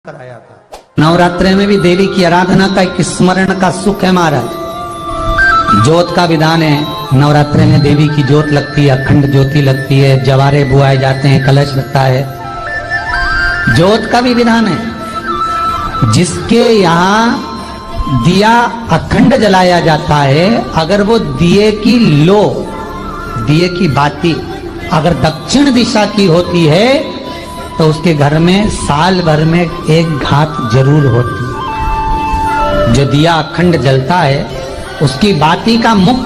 कराया था। नवरात्रि में भी देवी की आराधना का एक स्मरण का सुख है महाराज। ज्योत का विधान है, नवरात्रि में देवी की ज्योत लगती है, अखंड ज्योति लगती है, जवारे बुआए जाते हैं, कलश लगता है। ज्योत का भी विधान है। जिसके यहाँ दिया अखंड जलाया जाता है, अगर वो दिए की लो, दिए की बाती अगर दक्षिण दिशा की होती है तो उसके घर में साल भर में एक घात जरूर होती है। जो दिया अखंड जलता है उसकी बाती का मुख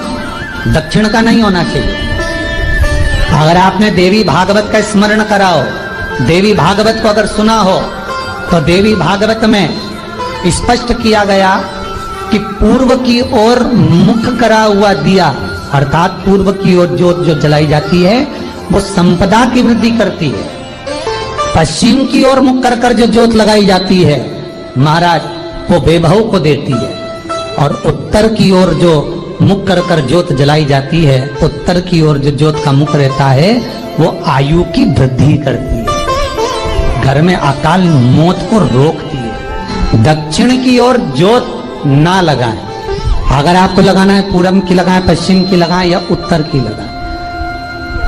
दक्षिण का नहीं होना चाहिए। अगर आपने देवी भागवत का स्मरण करा हो, देवी भागवत को अगर सुना हो, तो देवी भागवत में स्पष्ट किया गया कि पूर्व की ओर मुख करा हुआ दिया, अर्थात पूर्व की ओर ज्योत जो जलाई जाती है वो संपदा की वृद्धि करती है। पश्चिम की ओर मुख कर कर जो ज्योत लगाई जाती है महाराज, वो बेबहू को देती है। और उत्तर की ओर जो मुख कर कर ज्योत जलाई जाती है, उत्तर की ओर जो ज्योत का मुख रहता है वो आयु की वृद्धि करती है, घर में अकाल मौत को रोकती है। दक्षिण की ओर ज्योत ना लगाएं। अगर आपको लगाना है पूरब की लगाएं, पश्चिम की लगाएं या उत्तर की लगाएं।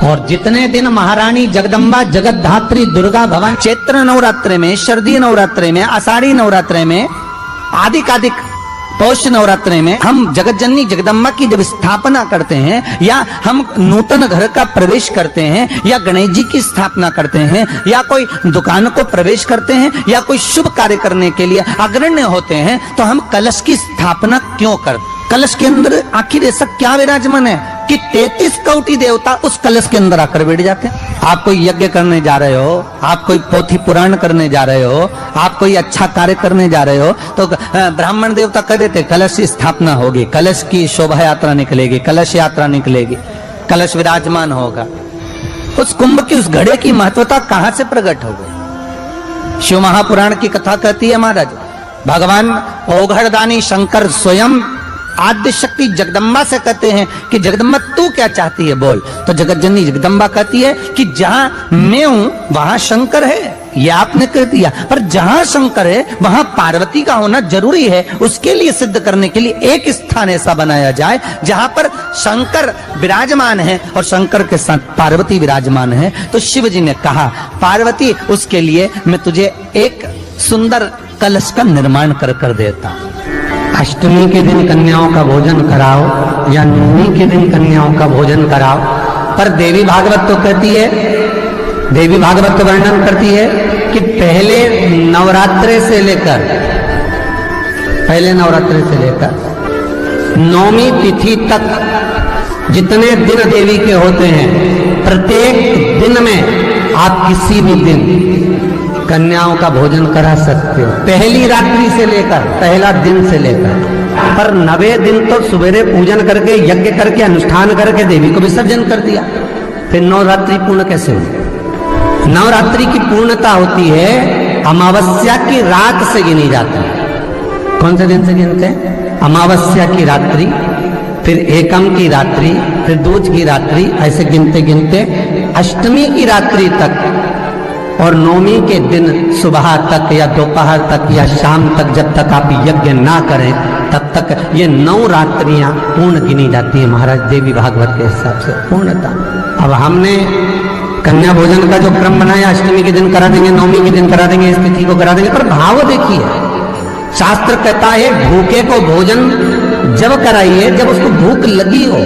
और जितने दिन महारानी जगदम्बा जगतधात्री दुर्गा भवन चैत्र नवरात्रि में, शरदीय नवरात्रि में, आषाढ़ी नवरात्रि में, आदिकादिक पौष नवरात्रि में हम जगत जननी जगदम्बा की जब स्थापना करते हैं, या हम नूतन घर का प्रवेश करते हैं, या गणेश जी की स्थापना करते हैं, या कोई दुकान को प्रवेश करते हैं, या कोई शुभ कार्य करने के लिए अग्रण्य होते हैं, तो हम कलश की स्थापना क्यों करते? कलश के अंदर आखिर ऐसा क्या विराजमान है कि 33 कोटि देवता उस कलश के अंदर आकर बैठ जाते हैं? आप कोई यज्ञ करने जा रहे हो, आप कोई पोथी पुराण करने जा रहे हो, आप कोई अच्छा कार्य करने जा रहे हो, तो ब्राह्मण देवता कह देते कलश की स्थापना होगी, कलश की शोभा यात्रा निकलेगी, कलश यात्रा निकलेगी, कलश विराजमान होगा। उस कुंभ की उस घड़े की महत्वता कहां से प्रकट हो गई? शिव महापुराण की कथा कहती है महाराज, भगवान ओघड़दानी शंकर स्वयं आद्य शक्ति जगदम्बा से कहते हैं कि जगदम्बा तू क्या चाहती है बोल। तो जगत जननी जगदम्बा कहती है कि जहां मैं हूं वहां शंकर है, ये आपने कह दिया, पर जहां शंकर है वहां पार्वती का होना जरूरी है। उसके लिए सिद्ध करने के लिए एक स्थान ऐसा बनाया जाए जहां पर शंकर विराजमान है और शंकर के साथ पार्वती विराजमान है। तो शिव जी ने कहा, पार्वती उसके लिए मैं तुझे एक सुंदर कलश का निर्माण कर देता। अष्टमी के दिन कन्याओं का भोजन कराओ या नवमी के दिन कन्याओं का भोजन कराओ। पर देवी भागवत तो कहती है, देवी भागवत तो वर्णन करती है कि पहले नवरात्रि से लेकर नवमी तिथि तक जितने दिन देवी के होते हैं, प्रत्येक दिन में आप किसी भी दिन कन्याओं का भोजन करा सकते हो, पहली रात्रि से लेकर, पहला दिन से लेकर। पर 9वें दिन तो सवेरे पूजन करके, यज्ञ करके, अनुष्ठान करके देवी को विसर्जन कर दिया। फिर नवरात्रि पूर्ण कैसे हुई? नवरात्रि की पूर्णता होती है अमावस्या की रात से गिनी जाती है। कौन से दिन से गिनते हैं? अमावस्या की रात्रि, फिर एकम की रात्रि, फिर दूज की रात्रि, ऐसे गिनते गिनते अष्टमी की रात्रि तक और नवमी के दिन सुबह तक या दोपहर तक या शाम तक, जब तक आप यज्ञ ना करें तब तक ये 9 रात्रियां पूर्ण गिनी जाती है महाराज देवी भागवत के हिसाब से पूर्णता। अब हमने कन्या भोजन का जो क्रम बनाया, अष्टमी के दिन करा देंगे, नवमी के दिन करा देंगे, इस तिथि को करा देंगे, पर भाव देखिए, शास्त्र कहता है भूखे को भोजन जब कराइए जब उसको भूख लगी हो,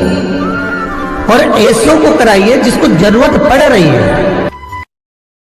और ऐसों को कराइए जिसको जरूरत पड़ रही है।